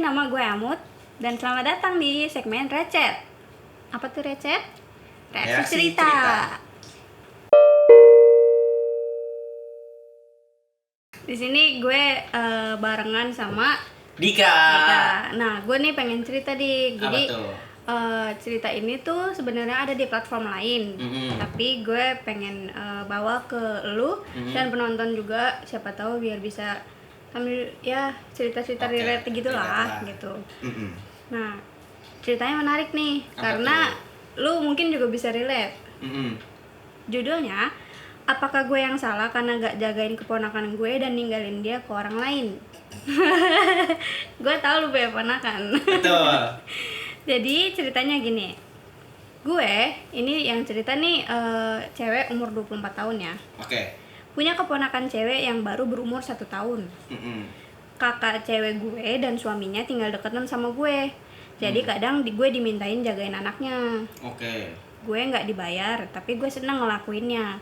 nama gue Amut dan selamat datang di segmen Recet. Apa tuh Recet? Reaksi cerita. Di sini gue barengan sama Dika. Nah, gue nih pengen cerita dik. Jadi Apa tuh? cerita ini tuh sebenarnya ada di platform lain. Tapi gue pengen bawa ke lu dan penonton juga, siapa tahu biar bisa sambil ya cerita-cerita relate gitulah gitu. Nah, ceritanya menarik nih. Apa karena tuh? lu mungkin juga bisa relate. Judulnya, apakah gue yang salah karena gak jagain keponakan gue dan ninggalin dia ke orang lain? Gue tahu lu punya ponakan. Betul. Jadi ceritanya gini. Gue, ini yang cerita nih cewek umur 24 tahun ya. Oke. Punya keponakan cewek yang baru berumur 1 tahun. Kakak cewek gue dan suaminya tinggal deketan sama gue. Jadi kadang gue dimintain jagain anaknya. Oke. Gue nggak dibayar, tapi gue seneng ngelakuinnya.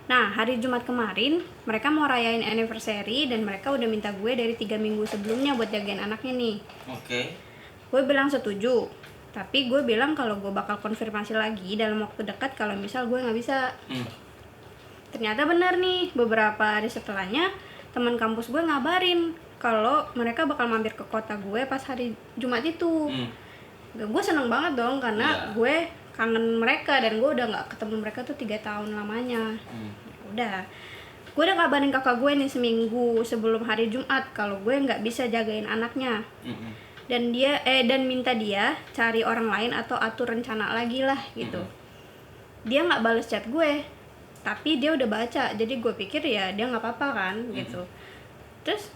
Nah, hari Jumat kemarin mereka mau rayain anniversary dan mereka udah minta gue dari 3 minggu sebelumnya buat jagain anaknya nih. Oke. Gue bilang setuju, tapi gue bilang kalau gue bakal konfirmasi lagi dalam waktu dekat kalau misal gue nggak bisa. Ternyata benar nih, beberapa hari setelahnya teman kampus gue ngabarin kalau mereka bakal mampir ke kota gue pas hari Jumat itu. Gue seneng banget dong karena gue kangen mereka dan gue udah nggak ketemu mereka tuh 3 tahun lamanya. Udah, gue udah kabarin kakak gue nih seminggu sebelum hari Jumat kalau gue nggak bisa jagain anaknya. Dan dia dan minta dia cari orang lain atau atur rencana lagi lah gitu. Dia nggak bales chat gue, tapi dia udah baca, jadi gue pikir ya dia nggak apa-apa kan gitu. Terus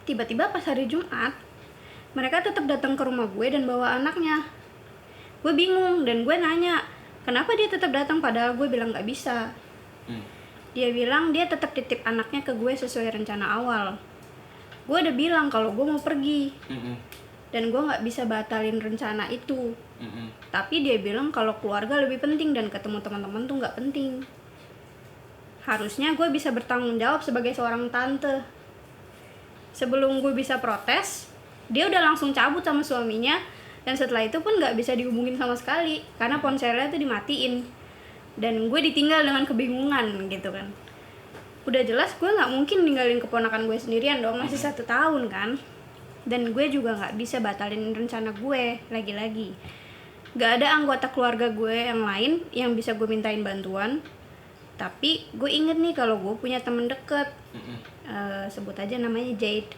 tiba-tiba pas hari Jumat mereka tetap datang ke rumah gue dan bawa anaknya. Gue bingung dan gue nanya kenapa dia tetap datang padahal gue bilang nggak bisa. Dia bilang dia tetap titip anaknya ke gue sesuai rencana awal. Gue udah bilang kalau gue mau pergi dan gue nggak bisa batalin rencana itu. Tapi dia bilang kalau keluarga lebih penting dan ketemu teman-teman tuh nggak penting. Harusnya gue bisa bertanggung jawab sebagai seorang tante. Sebelum gue bisa protes, dia udah langsung cabut sama suaminya dan setelah itu pun nggak bisa dihubungin sama sekali karena ponselnya tuh dimatiin. Dan gue ditinggal dengan kebingungan gitu kan. Udah jelas gue nggak mungkin ninggalin keponakan gue sendirian dong, masih 1 tahun kan. Dan gue juga nggak bisa batalin rencana gue lagi-lagi. Gak ada anggota keluarga gue yang lain yang bisa gue mintain bantuan. Tapi gue inget nih kalau gue punya temen deket, sebut aja namanya Jade.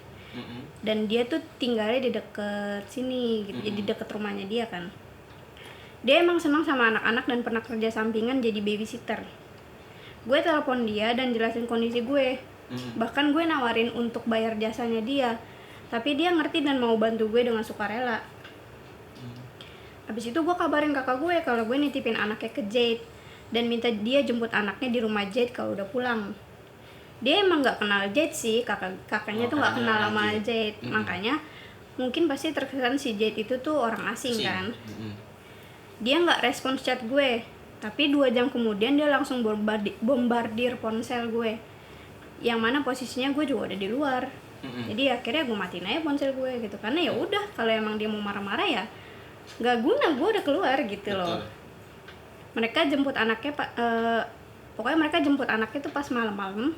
Dan dia tuh tinggalnya di deket sini gitu, jadi deket rumahnya dia kan. Dia emang senang sama anak-anak dan pernah kerja sampingan jadi babysitter. Gue telepon dia dan jelasin kondisi gue. Bahkan gue nawarin untuk bayar jasanya dia, tapi dia ngerti dan mau bantu gue dengan sukarela. Habis itu gue kabarin kakak gue kalau gue nitipin anaknya ke Jade dan minta dia jemput anaknya di rumah Jade kalau udah pulang. Dia emang nggak kenal Jade sih, kakaknya tuh nggak kenal sama Jade. Makanya mungkin pasti terkesan si Jade itu tuh orang asing kan. Dia nggak respons chat gue, tapi 2 jam kemudian dia langsung bombardir ponsel gue, yang mana posisinya gue juga udah di luar. Jadi akhirnya gue matiin aja ponsel gue gitu, karena ya udah kalau emang dia mau marah-marah ya nggak guna, gue udah keluar gitu. Betul. Loh. Mereka jemput anaknya pokoknya mereka jemput anaknya tuh pas malam-malam,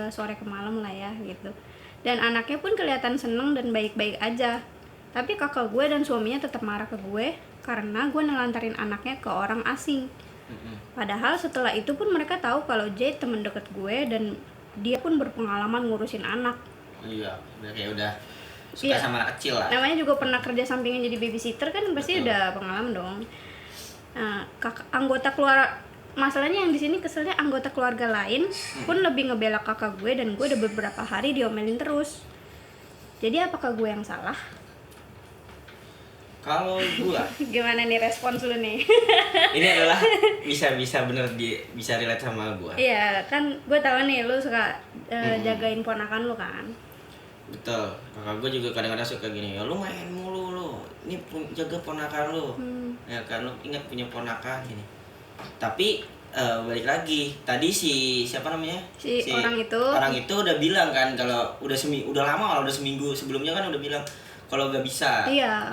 sore ke malam lah ya gitu. Dan anaknya pun kelihatan seneng dan baik-baik aja. Tapi kakak gue dan suaminya tetap marah ke gue karena gue nelantarin anaknya ke orang asing. Padahal setelah itu pun mereka tahu kalau Jade temen deket gue dan dia pun berpengalaman ngurusin anak. Iya, kayak udah suka sama anak kecil lah. Namanya juga pernah kerja sampingan jadi babysitter kan, pasti udah pengalaman dong. Nah, anggota keluarga, masalahnya yang di sini keselnya anggota keluarga lain pun lebih ngebela kakak gue dan gue udah beberapa hari diomelin terus. Jadi apakah gue yang salah? Kalau gue gimana nih respons lu nih? Ini adalah bisa bener bisa relate sama gue. Iya, kan gue tahu nih lu suka jagain ponakan lu kan. Betul, kakak gue juga kadang-kadang suka gini, ya lu main mulu lu, ini jaga ponakan lu. Ya kan, lu ingat punya ponakan gini. Tapi balik lagi tadi siapa namanya Si orang itu udah bilang kan kalau udah lama, udah seminggu sebelumnya kan udah bilang kalau gak bisa. Iya.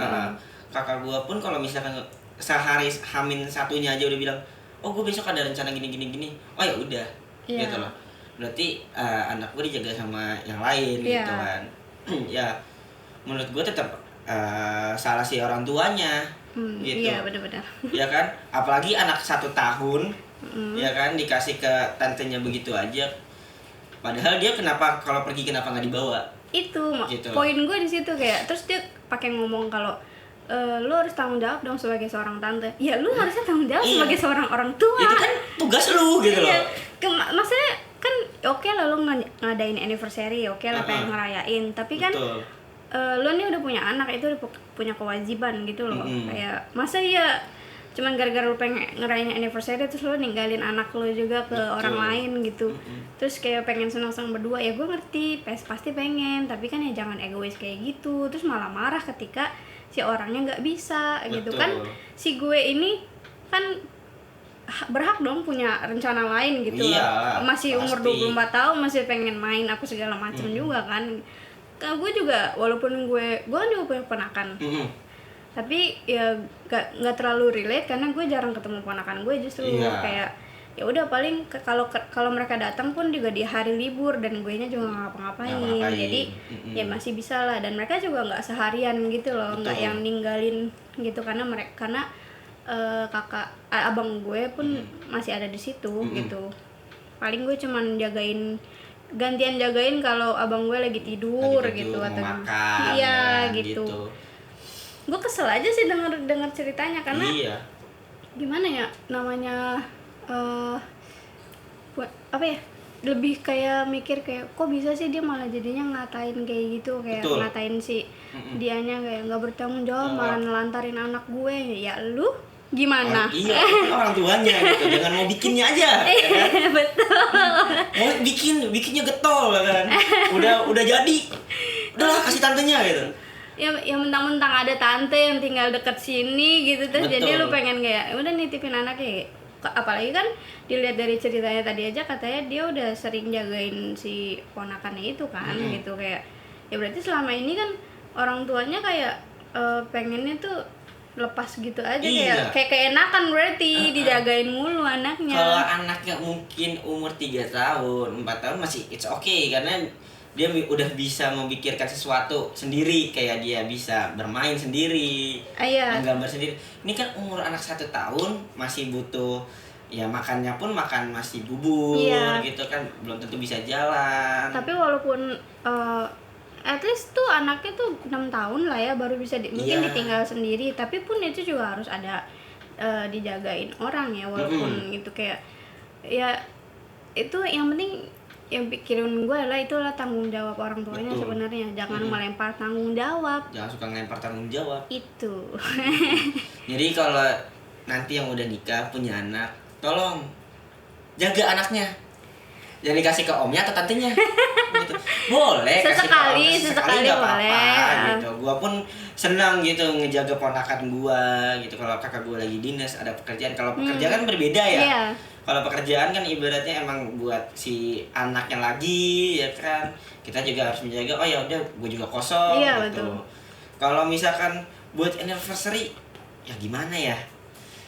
Kakak gua pun kalau misalkan sehari Hamin satunya aja udah bilang, oh gue besok ada rencana gini, oh ya udah, gitu loh. Berarti anak gue dijaga sama yang lain, gitu kan. Ya menurut gue tetap salah si orang tuanya, gitu. Iya benar-benar. Ya kan, apalagi anak 1 tahun, ya kan dikasih ke tantenya begitu aja. Padahal dia kalau pergi kenapa nggak dibawa? Itu gitu. Poin gue di situ kayak terus dia pakai ngomong kalau lu harus tanggung jawab dong sebagai seorang tante. Ya lu harusnya tanggung jawab sebagai seorang orang tua. Itu kan tugas lu gitu loh. Maksudnya kan oke lah lu ngadain anniversary, oke lah pengen ngerayain, tapi kan lu nih udah punya anak, itu udah punya kewajiban gitu loh. Kayak masa ya cuman gara-gara lu pengen ngerayain anniversary terus lu ninggalin anak lu juga ke orang lain gitu. Terus kayak pengen senang-senang berdua, ya gue ngerti pasti pengen, tapi kan ya jangan egois kayak gitu. Terus malah marah ketika si orangnya nggak bisa gitu kan. Si gue ini kan berhak dong punya rencana lain gitu. Iya, masih umur 24 tahun masih pengen main apa segala macam juga kan. Gue juga walaupun gue kan juga punya ponakan, tapi ya nggak terlalu relate karena gue jarang ketemu ponakan gue justru. Kayak ya udah paling kalau mereka datang pun juga di hari libur dan gue nya juga nggak ngapa-ngapain, jadi ya masih bisa lah. Dan mereka juga nggak seharian gitu loh, nggak yang ninggalin gitu karena abang gue pun masih ada di situ gitu. Paling gue cuman gantian jagain kalau abang gue lagi tidur gitu atau makan, iya gitu. Gue kesel aja sih denger ceritanya karena gimana ya namanya buat apa ya, lebih kayak mikir kayak kok bisa sih dia malah jadinya ngatain kayak gitu, kayak ngatain si dianya kayak nggak bertanggung jawab, malah nelantarin anak gue. Ya lu gimana? Iya, orang tuanya gitu, jangan mau bikinnya aja, ya kan? Betul. Mau bikinnya getol, ya kan? Udah jadi, udahlah kasih tantenya gitu. Ya mentang-mentang ada tante yang tinggal deket sini gitu, terus jadi lu pengen kayak udah nitipin anaknya. Apalagi kan dilihat dari ceritanya tadi aja katanya dia udah sering jagain si ponakannya itu kan gitu. Kayak ya berarti selama ini kan orang tuanya kayak pengennya tuh lepas gitu aja, kayak keenakan berarti dijagain mulu anaknya. Kalau anaknya mungkin umur 3 tahun, 4 tahun masih it's okay karena dia udah bisa memikirkan sesuatu sendiri, kayak dia bisa bermain sendiri, menggambar sendiri. Ini kan umur anak 1 tahun masih butuh ya, makannya pun makan masih bubur gitu kan, belum tentu bisa jalan. Tapi walaupun at least tuh anaknya tuh 6 tahun lah ya baru bisa mungkin ditinggal sendiri, tapi pun itu juga harus ada dijagain orang ya, walaupun itu kayak ya itu yang penting. Yang pikirin gue itulah tanggung jawab orang tuanya sebenarnya. Jangan melempar tanggung jawab. Jangan suka ngelempar tanggung jawab. Itu. Jadi kalau nanti yang udah nikah punya anak, tolong jaga anaknya. Jangan dikasih ke omnya atau tantenya. Gitu. Boleh sesekali nggak boleh. Apa-apa, gitu. Gua pun senang gitu ngejaga ponakan gua gitu. Kalau kakak gua lagi dinas ada pekerjaan. Kalau pekerjaan kan berbeda ya. Kalau pekerjaan kan ibaratnya emang buat si anaknya lagi ya kan, kita juga harus menjaga. Oh ya udah, gue juga kosong gitu. Kalau misalkan buat anniversary, ya gimana ya?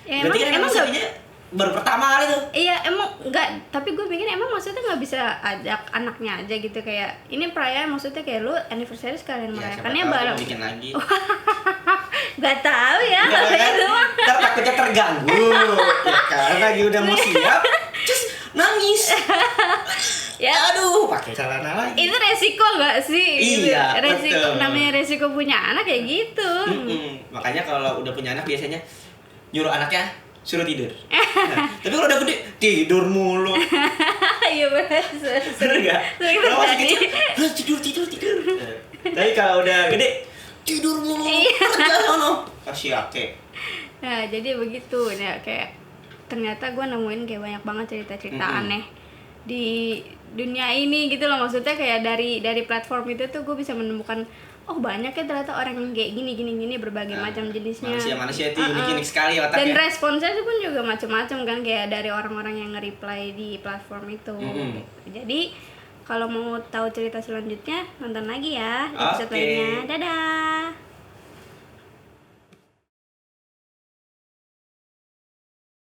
Berarti kan anniversary-nya baru pertama kali tuh. Iya emang enggak, tapi gue pikir emang maksudnya nggak bisa ajak anaknya aja gitu, kayak ini perayaan maksudnya kayak lu anniversary sekalian merayakannya bareng. Bikin lagi. Gak tahu ya. Ntar takutnya terganggu. Ya kan lagi udah mau siap, terus nangis. Ya aduh, pakai celana lagi. Itu resiko nggak sih? Iya, resiko, betul. namanya resiko punya anak kayak gitu. Makanya kalau udah punya anak biasanya nyuruh anaknya suruh tidur. Nah, tapi kalau udah gede tidur mulu. Iya benar. Bener nggak? Kalau masih kecil tidur. Tapi kalau udah gede tidur mulu. Kerja sono. Kasih ake. Nah jadi begitu ya, kayak ternyata gue nemuin kayak banyak banget cerita-cerita aneh di dunia ini gitu loh. Maksudnya kayak dari platform itu tuh gue bisa menemukan oh banyak ya ternyata orang yang kayak gini berbagai macam jenisnya. Manusia itu unik sekali otaknya. Dan responsnya itu pun juga macam-macam kan, kayak dari orang-orang yang nge-reply di platform itu. Jadi kalau mau tahu cerita selanjutnya nonton lagi ya episode lainnya. Dadah.